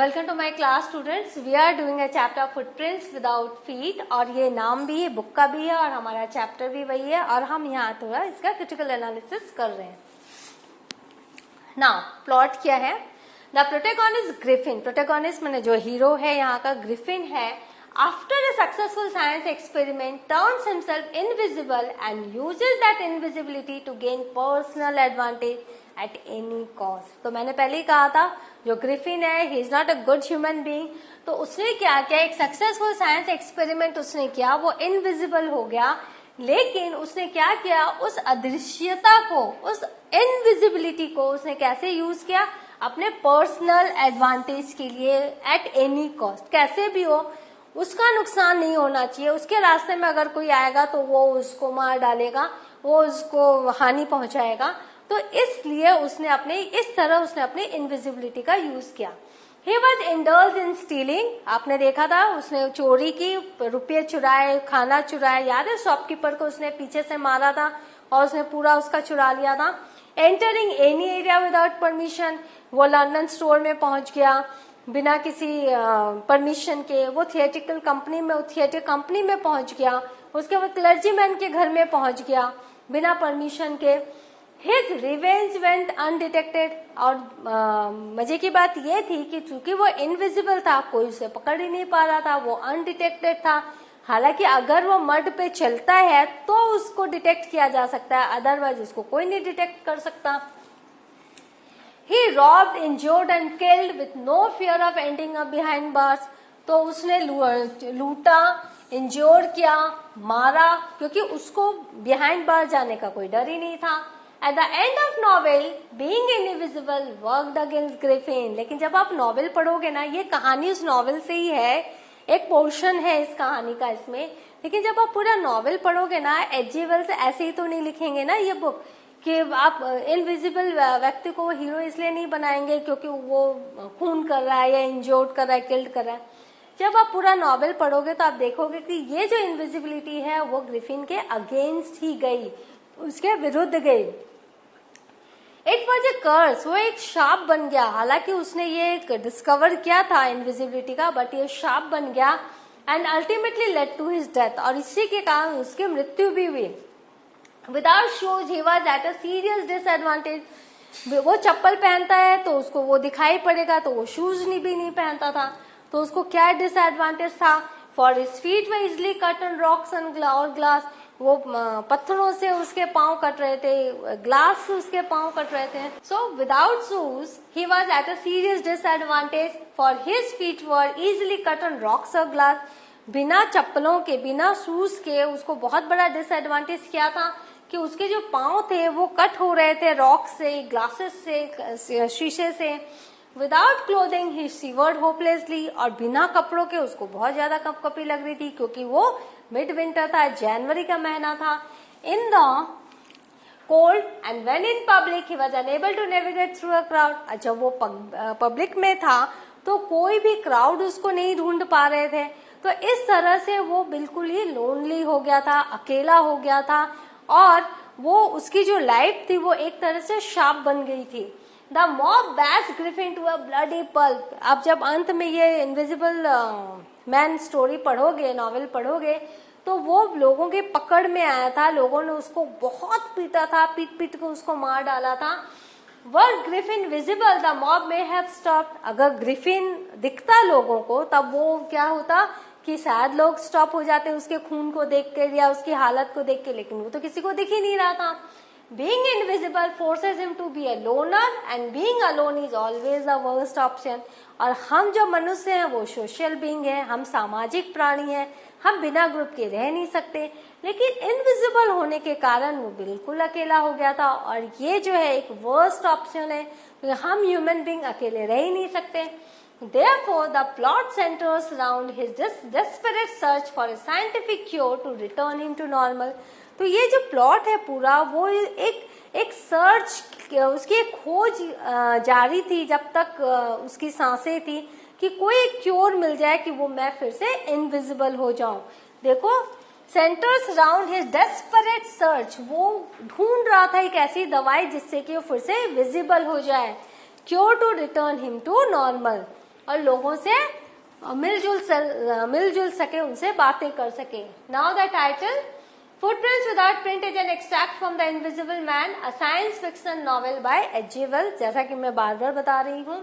Welcome to my class students. We are doing a chapter footprints without feet, और ये नाम भी है, बुक का भी है और हमारा चैप्टर भी वही है, और हम यहाँ थोड़ा इसका क्रिटिकल एनालिसिस कर रहे हैं। नाउ प्लॉट क्या है? द प्रोटैगनिस्ट ग्रिफिन, प्रोटैगनिस्ट मैंने जो हीरो है यहाँ का ग्रिफिन है, after a successful science experiment turns himself invisible and uses that invisibility to gain personal advantage at any cost। तो मैंने पहले ही कहा था, जो ग्रिफिन है he is not a good human being। तो उसने क्या किया, एक सक्सेसफुल साइंस एक्सपेरिमेंट उसने किया, वो इनविजिबल हो गया, लेकिन उसने क्या किया, उस अदृश्यता को, उस इनविजिबिलिटी को उसने कैसे यूज किया, अपने पर्सनल एडवांटेज के लिए, एट एनी कॉस्ट, कैसे भी हो उसका नुकसान नहीं होना चाहिए। उसके रास्ते में अगर कोई आएगा तो वो उसको मार डालेगा, वो उसको हानि पहुंचाएगा। तो इसलिए उसने इस तरह उसने अपनी इनविजिबिलिटी का यूज किया। He was indulged in stealing, आपने देखा था उसने चोरी की, रुपये चुराए, खाना चुराया, याद है शॉपकीपर को उसने पीछे से मारा था और उसने पूरा उसका चुरा लिया था। Entering any area without permission, वो लंदन स्टोर में पहुंच गया बिना किसी परमिशन के, वो थिएटर कंपनी में पहुंच गया, उसके बाद क्लर्जीमैन के घर में पहुंच गया बिना परमिशन के। His revenge went undetected, और मजे की बात ये थी कि चूंकि वो इनविजिबल था, कोई उसे पकड़ ही नहीं पा रहा था, वो अनडिटेक्टेड था। हालांकि अगर वो मड पे चलता है तो उसको डिटेक्ट किया जा सकता है, अदरवाइज उसको कोई नहीं डिटेक्ट कर सकता। He robbed, injured and killed with no fear of ending up behind bars। तो उसने लूटा, इंज्योर किया, मारा, क्योंकि उसको बिहाइंड बार जाने का कोई डर ही नहीं था। At the end of novel, being invisible worked against Griffin। लेकिन जब आप नॉवेल पढ़ोगे ना, ये कहानी उस नॉवेल से ही है, एक पोर्शन है इस कहानी का इसमें, लेकिन जब आप पूरा नॉवेल पढ़ोगे ना, एच.जी. वेल्स ऐसे ही तो नहीं लिखेंगे ना ये बुक कि आप इनविजिबल व्यक्ति को हीरो इसलिए नहीं बनाएंगे क्योंकि वो खून कर रहा है या इंजोर्ड कर रहा है, किल्ड कर रहा है। जब आप पूरा नॉवेल पढ़ोगे तो आप देखोगे कि ये जो इनविजिबिलिटी है वो ग्रिफिन के अगेंस्ट ही गई, उसके विरुद्ध गई। इट वॉज ए कर्स, वो एक शाप बन गया। हालांकि उसने ये एक डिस्कवर किया था इनविजिबिलिटी का, बट ये शाप बन गया and ultimately led to his death, और इसी के कारण उसकी मृत्यु भी हुई। Without shoes he was at a serious disadvantage. वो चप्पल पहनता है तो उसको वो दिखाई पड़ेगा, तो वो शूज भी नहीं पहनता था, तो उसको क्या डिसएडवांटेज था? For his feet way easily cut on rocks and glass, वो पत्थरों से उसके पांव कट रहे थे, ग्लास से उसके पांव कट रहे थे। So without shoes he was at a serious disadvantage, for his feet were easily cut on rocks और ग्लास। बिना चप्पलों के, बिना शूज के उसको बहुत बड़ा डिसएडवांटेज क्या था कि उसके जो पांव थे वो कट हो रहे थे रॉक से, ग्लासेस से, शीशे से। विदाउट क्लोथिंग ही शिवर्ड होपलेसली, और बिना कपड़ों के उसको बहुत ज्यादा कपकपी लग रही थी क्योंकि वो मिड विंटर था, जनवरी का महीना था। In the cold and when in public he was unable to navigate through a crowd. जब वो पब्लिक में था तो कोई भी क्राउड उसको नहीं ढूंढ पा रहे थे, तो इस तरह से वो बिल्कुल ही लोनली हो गया था, अकेला हो गया था, और वो उसकी जो लाइफ थी वो एक तरह से शाप बन गई थी। The mob bash Griffin to a bloody pulp. अब जब अंत में ये इनविजिबल मैन स्टोरी पढ़ोगे, नॉवेल पढ़ोगे, तो वो लोगों के पकड़ में आया था, लोगों ने उसको बहुत पीटा था, पीट पीट के उसको मार डाला था। वर ग्रिफिन विजिबल द मॉब में हैव स्टॉप्ड। अगर ग्रिफिन दिखता लोगों को तब वो क्या होता कि शायद लोग स्टॉप हो जाते उसके खून को देख के या उसकी हालत को देख के, लेकिन वो तो किसी को दिख ही नहीं रहा था। Being invisible forces him to be a loner and being alone is always the worst option। और हम जो मनुष्य हैं वो सोशल बीइंग है, हम सामाजिक प्राणी हैं, हम बिना ग्रुप के रह नहीं सकते, लेकिन इनविजिबल होने के कारण वो बिल्कुल अकेला हो गया था, और ये जो है एक वर्स्ट ऑप्शन है, हम ह्यूमन बीइंग अकेले रह ही नहीं सकते। Therefore, the plot centers around his desperate search for a scientific cure to return him to normal। तो ये जो प्लॉट है पूरा, वो एक सर्च, उसकी एक खोज जारी थी जब तक उसकी सांसें थी कि कोई एक क्योर मिल जाए कि वो मैं फिर से इनविजिबल हो जाऊं। देखो, centres around his desperate search, वो ढूंढ रहा था एक ऐसी दवाई जिससे कि वो फिर से विजिबल हो जाए, cure to return him to normal. और लोगों से मिलजुल सके, उनसे बातें कर सके। Now the title Footprints Without Print is an extract from The Invisible Man, a science fiction novel by H.G. Wells। जैसा कि मैं बार बार बता रही हूँ,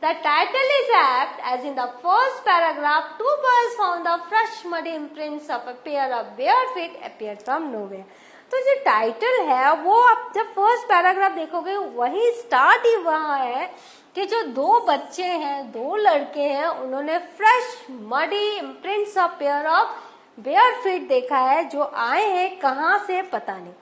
The title is apt as in the first paragraph, two boys found the fresh muddy imprints of a pair of bare feet appeared from nowhere। तो जो title है वो आप जब फर्स्ट पैराग्राफ देखोगे वही स्टार्ट ही वहाँ है कि जो दो बच्चे हैं, दो लड़के हैं, उन्होंने fresh muddy imprints of pair of bare feet देखा है, जो आए हैं कहाँ से पता नहीं।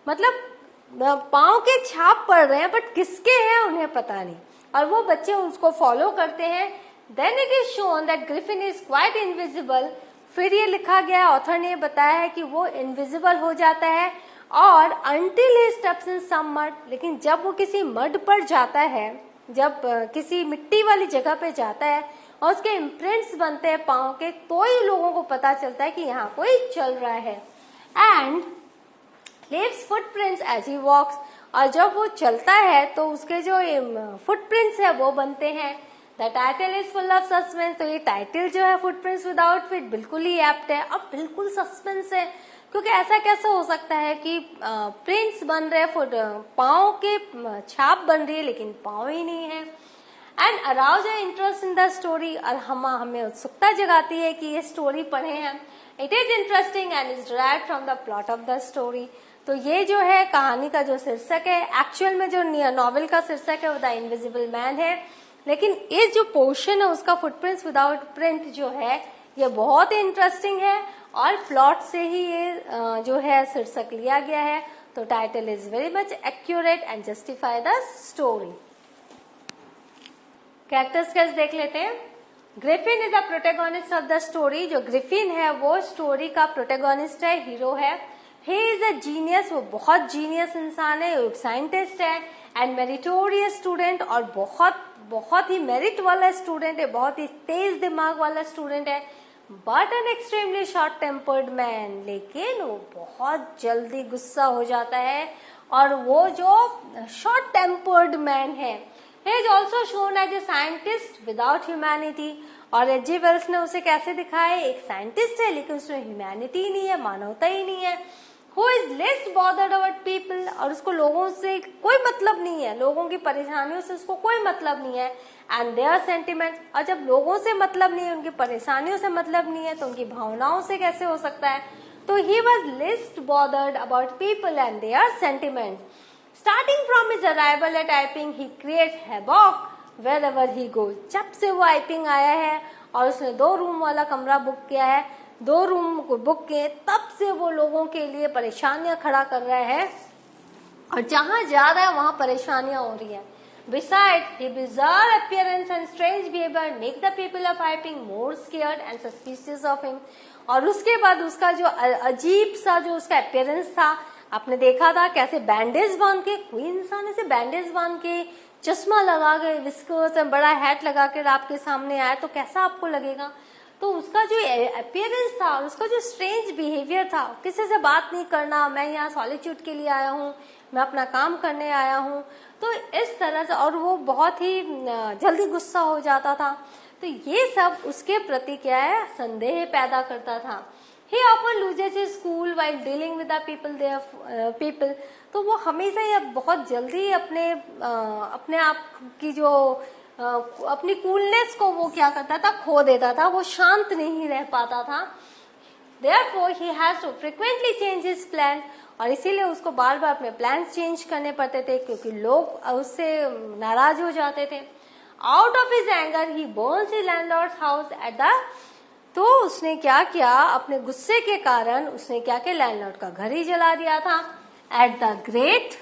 मतलब पाँव के छाप पड़ रहे हैं, बट किसके हैं उन्हें पता नहीं, और वो बच्चे उसको फॉलो करते हैं। Then it is shown that Griffin is quite invisible. फिर ये लिखा गया, ऑथर ने बताया है कि वो इनविजिबल हो जाता है, और until he steps in some mud, लेकिन जब वो किसी मड पर जाता है, जब किसी मिट्टी वाली जगह पे जाता है और उसके इम्प्रिंट्स बनते हैं पाँव के, तो ही लोगों को पता चलता है कि यहाँ कोई चल रहा है। And leaves footprints as he walks, और जब वो चलता है तो उसके जो फुटप्रिंट्स है वो बनते हैं। The title is full of suspense. तो ये टाइटल जो है फुटप्रिंट्स विदाउट फीट बिल्कुल ही एप्ट है और बिल्कुल सस्पेंस है, क्योंकि ऐसा कैसे हो सकता है कि प्रिंट्स बन रहे, पाँव के छाप बन रही है लेकिन पाँव ही नहीं है। And arouse a interest in the story, और हमें उत्सुकता जगाती है कि ये स्टोरी पढ़े हैं। It is interesting and is derived from the plot of the story. तो ये जो है कहानी का जो शीर्षक है, एक्चुअल में जो नॉवेल का शीर्षक है वो द इनविजिबल मैन है, लेकिन ये जो पोर्शन है उसका फुटप्रिंट्स विदाउट प्रिंट जो है ये बहुत ही इंटरेस्टिंग है, और प्लॉट से ही ये जो है शीर्षक लिया गया है। तो title is very much accurate and justify the story. Character sketch देख लेते हैं। Griffin is the protagonist of the story. जो ग्रिफिन है वो स्टोरी का प्रोटेगोनिस्ट है, हीरो है। ही इज अ जीनियस, वो बहुत जीनियस इंसान है, एक साइंटिस्ट है, एंड मेरिटोरियस स्टूडेंट, और बहुत ही मेरिट वाला स्टूडेंट है, बहुत ही तेज दिमाग वाला स्टूडेंट है। But an extremely short tempered man, लेकिन वो बहुत जल्दी गुस्सा हो जाता है, और वो जो शॉर्ट टेम्पर्ड मैन है, he is also shown as a scientist without humanity। और एच.जी. वेल्स ने उसे कैसे दिखाया, एक साइंटिस्ट है लेकिन उसमें ह्यूमैनिटी नहीं है, मानवता ही नहीं है। Who is less bothered about people, और उसको लोगों से कोई मतलब नहीं है, लोगों की परेशानियों से उसको कोई मतलब नहीं है। एंड their sentiments, और जब लोगों से मतलब नहीं है, उनकी परेशानियों से मतलब नहीं है, तो उनकी भावनाओं से कैसे हो सकता है। तो he was least bothered about people and their sentiments। Starting from his arrival at Iping, he creates havoc wherever he goes। जब से वो आइपिंग आया है और उसने 2 रूम वाला कमरा बुक किया है, 2 रूम को बुक किए, तब से वो लोगों के लिए परेशानियां खड़ा कर रहा है, और जहां जा रहा है वहां परेशानियां हो रही है। Besides, his bizarre appearance and strange behavior make the people of Iping more scared and suspicious of him। और उसके बाद उसका जो अजीब सा जो उसका अपीयरेंस था, आपने देखा था कैसे बैंडेज बांध के, कोई इंसान ऐसे बैंडेज बांध के, चश्मा लगा के, विस्कर्स और बड़ा हैट लगा कर आपके सामने आया तो कैसा आपको लगेगा। तो उसका जो अपीयरेंस था और उसका जो स्ट्रेंज बिहेवियर था, किसी से बात नहीं करना, मैं यहाँ सॉलिट्यूड के लिए आया हूँ, मैं अपना काम करने आया हूँ, तो इस तरह से, और वो बहुत ही जल्दी गुस्सा हो जाता था। तो ये सब उसके प्रति क्या है, संदेह पैदा करता था। He often loses his cool while dealing with the people। तो वो हमेशा ही बहुत जल्दी अपने आप की जो अपनी कूलनेस को वो क्या करता था, खो देता था, वो शांत नहीं रह पाता था। Therefore he has to frequently change his plans, और इसीलिए उसको बार बार अपने प्लान्स चेंज करने पड़ते थे क्योंकि लोग उससे नाराज हो जाते थे। Out of his anger he burns his landlord's house at the, तो उसने क्या किया, अपने गुस्से के कारण उसने क्या किया, लैंडलॉर्ड का घर ही जला दिया था। At the great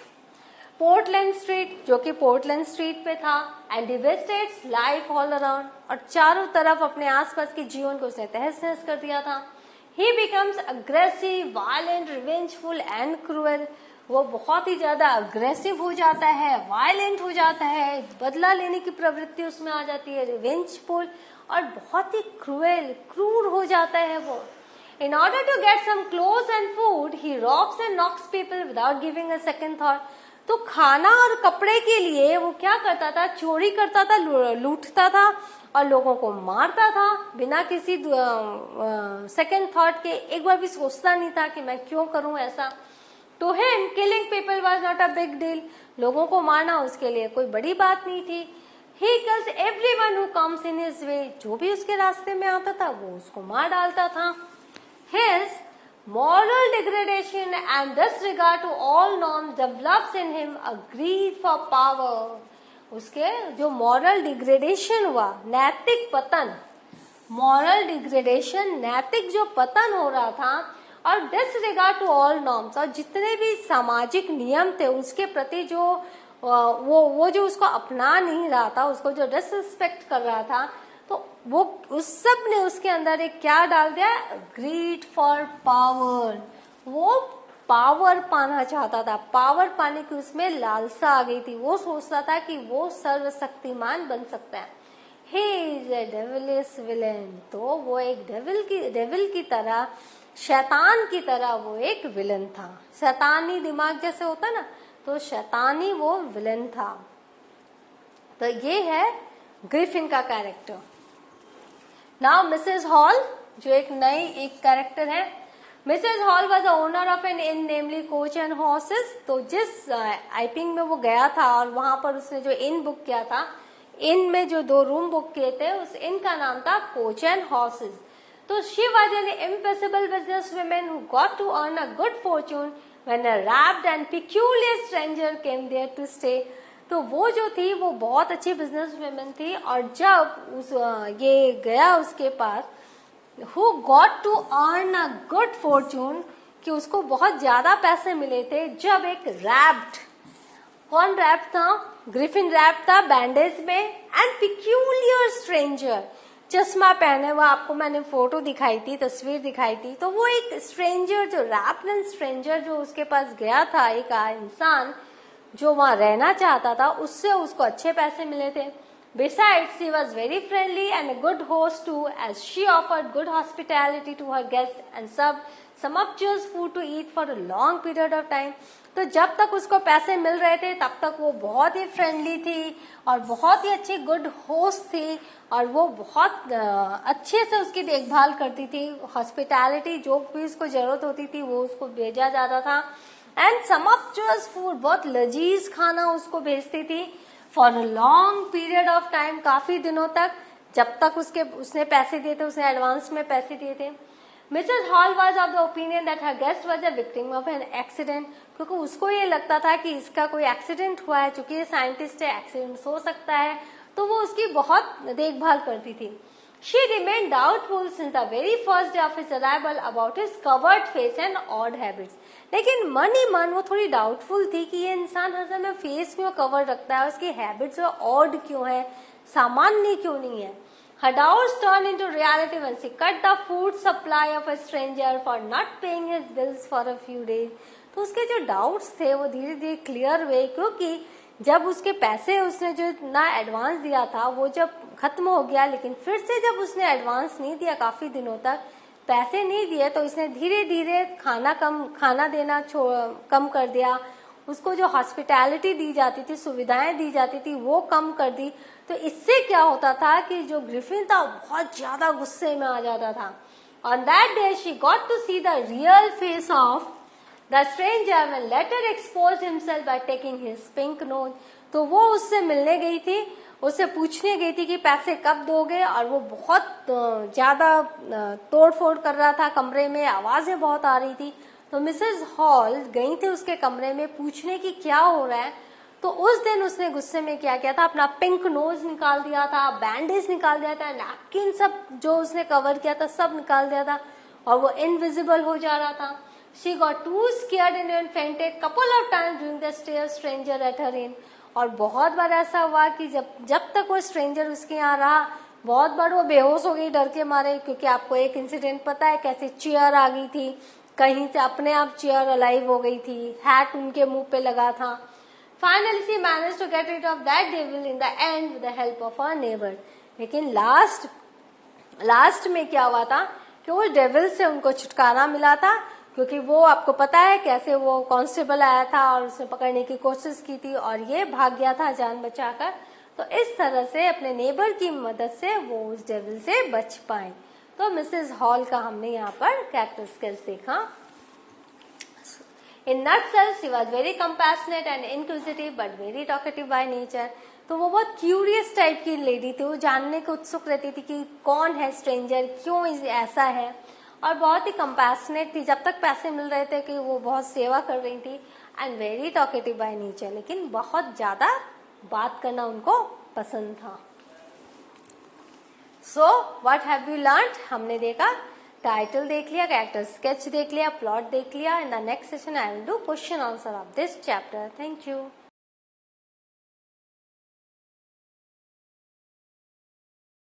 Portland street, जो कि पोर्टलैंड स्ट्रीट पे था, एंड डिवेस्टेट्स लाइफ ऑल अराउंड, और चारों तरफ अपने आसपास के जीवन को उसने तहस नहस कर दिया था। ही becomes aggressive, violent, revengeful and cruel. वो बहुत ही ज्यादा अग्रेसिव हो जाता है, वायलेंट हो जाता है, बदला लेने की प्रवृत्ति उसमें आ जाती है, रिवेंजफुल, और बहुत ही क्रूर हो जाता है वो। In order to get some clothes and food, he robs and knocks people without giving a second thought। तो खाना और कपड़े के लिए वो क्या करता था, चोरी करता था, लूटता था, और लोगों को मारता था बिना किसी सेकंड थॉट के, एक बार भी सोचता नहीं था कि मैं क्यों करूं ऐसा। To him killing people was not a big deal, लोगों को मारना उसके लिए कोई बड़ी बात नहीं थी। He kills everyone who comes in his way, जो भी उसके रास्ते में आता था वो उसको मार डालता था। His moral degradation and disregard to all norms develops in him a greed for power. उसके जो moral degradation हुआ, नैतिक पतन, moral degradation, नैतिक जो पतन हो रहा था, और disregard to all norms, और जितने भी सामाजिक नियम थे उसके प्रति जो वो जो उसको अपना नहीं रहा था, उसको जो डिसरिस्पेक्ट कर रहा था, तो वो उस सब ने उसके अंदर एक क्या डाल दिया, ग्रीड फॉर पावर। वो पावर पाना चाहता था, पावर पाने की उसमें लालसा आ गई थी। वो सोचता था कि वो सर्वशक्तिमान बन सकता है। ही इज ए डेविलियस विलेन, तो वो एक डेविल की तरह, शैतान की तरह वो एक विलन था। शैतानी दिमाग जैसे होता ना, तो शैतानी वो विलन था। तो ये है ग्रिफिन का कैरेक्टर। नाउ मिसेस हॉल, जो एक कैरेक्टर है। Mrs Hall was the owner of an inn namely Coach and Horses. तो जिस आइपिंग में वो गया था और वहां पर उसने जो इन बुक किया था, इन में जो 2 रूम बुक किए थे, उस इन का नाम था कोच एंड हॉर्सेस। तो she was an impossible business women who got to earn a good fortune when a wrapped and peculiar stranger came there to stay. तो वो जो थी वो बहुत अच्छी बिजनेस वुमेन थी, और जब ये गया उसके पास, who got to earn a good fortune, कि उसको बहुत ज्यादा पैसे मिले थे, जब एक रैप्ड, कौन रैप था, ग्रिफिन रैप था बैंडेज में, एंड पिक्यूलियर स्ट्रेंजर, चश्मा पहने हुआ, आपको मैंने फोटो दिखाई थी, तस्वीर दिखाई थी। तो वो एक स्ट्रेंजर, जो रैप्ड एंड स्ट्रेंजर जो उसके पास गया था, एक इंसान जो वहां रहना चाहता था, उससे उसको अच्छे पैसे मिले थे। Besides, she was very friendly and a good host too, as she offered good hospitality to her guests and served sumptuous food to eat for a long period of time. तो जब तक उसको पैसे मिल रहे थे तब तक वो बहुत ही फ्रेंडली थी और बहुत ही अच्छी गुड होस्ट थी, और वो बहुत अच्छे से उसकी देखभाल करती थी। हॉस्पिटैलिटी, जो भी उसको जरूरत होती थी वो उसको भेजा जाता था। एंड समप्चुअस फूड, बहुत लजीज खाना उसको भेजती थी for a long period of time, काफी दिनों तक, जब तक उसने पैसे दिए थे, उसने एडवांस में पैसे दिए थे। Mrs hall was of the opinion that her guest was a victim of an accident, क्योंकि उसको ये लगता था कि इसका कोई एक्सीडेंट हुआ है, चूंकि ये साइंटिस्ट है, एक्सीडेंट हो सकता है, तो वो उसकी बहुत देखभाल करती थी। She remained doubtful since the very first day of his arrival about his covered face and odd habits. लेकिन मन ही मन वो थोड़ी डाउटफुल थी कि ये इंसान हर समय फेस क्यों कवर रखता है, उसकी हैबिट्स ऑड क्यों है, सामान्य क्यों नहीं है। Her doubts turned into reality when she cut the food supply of a stranger for not paying his bills for a few days. तो उसके जो डाउट्स थे वो धीरे धीरे क्लियर हुए, क्योंकि जब उसके पैसे, उसने जो इतना एडवांस दिया था वो जब खत्म हो गया, लेकिन फिर से जब उसने एडवांस नहीं दिया, काफी दिनों तक पैसे नहीं दिए, तो इसने धीरे धीरे खाना देना कम कर दिया। उसको जो हॉस्पिटैलिटी दी जाती थी, सुविधाएं दी जाती थी, वो कम कर दी। तो इससे क्या होता था कि जो ग्रिफिन था बहुत ज्यादा गुस्से में आ जाता था। On that day she got to see the real face of the stranger when later exposed himself by taking his pink nose. तो वो उससे मिलने गई थी, उससे पूछने गई थी कि पैसे कब दोगे, और वो बहुत ज्यादा तोड़फोड़ कर रहा था, कमरे में आवाजें बहुत आ रही थी। तो मिसेस हॉल गई थी उसके कमरे में पूछने की क्या हो रहा है। तो उस दिन उसने गुस्से में क्या किया था, अपना पिंक नोज निकाल दिया था, बैंडेज निकाल दिया था, नैपकिन सब जो उसने कवर किया था सब निकाल दिया था, और वो इनविजिबल हो जा रहा था। She got too scared and fainted couple of times during the stay of stranger at her inn. और बहुत बार ऐसा हुआ कि जब तक वो स्ट्रेंजर उसके यहाँ रहा, बहुत बार वो बेहोश हो गई डर के मारे, क्योंकि आपको एक इंसिडेंट पता है कैसे चेयर आ गई थी, कहीं से अपने आप चेयर अलाइव हो गई थी, हैट उनके मुंह पे लगा था। Finally she managed to get rid of that devil in the end with the help of her neighbor. लेकिन लास्ट में क्या हुआ था कि वो डेविल से उनको छुटकारा मिला था, क्योंकि वो आपको पता है कैसे वो कांस्टेबल आया था और उसने पकड़ने की कोशिश की थी और ये भाग गया था जान बचाकर। तो इस तरह से अपने नेबर की मदद से वो उस डेविल से बच पाए। तो मिसेस हॉल का हमने यहाँ पर कैरेक्टर स्किल्स देखा। In nutshell, she was very compassionate and inquisitive but very talkative by nature. तो वो बहुत क्यूरियस टाइप की लेडी थी, वो जानने को उत्सुक रहती थी कि कौन है स्ट्रेंजर, क्यों ऐसा है, और बहुत ही कंपैशनेट थी। जब तक पैसे मिल रहे थे कि वो बहुत सेवा कर रही थी। And very talkative by nature, लेकिन बहुत ज्यादा बात करना उनको पसंद था। So what have you learned, हमने देखा टाइटल देख लिया, कैरेक्टर स्केच देख लिया, प्लॉट देख लिया। In the next session I will do question answer of this chapter. Thank you.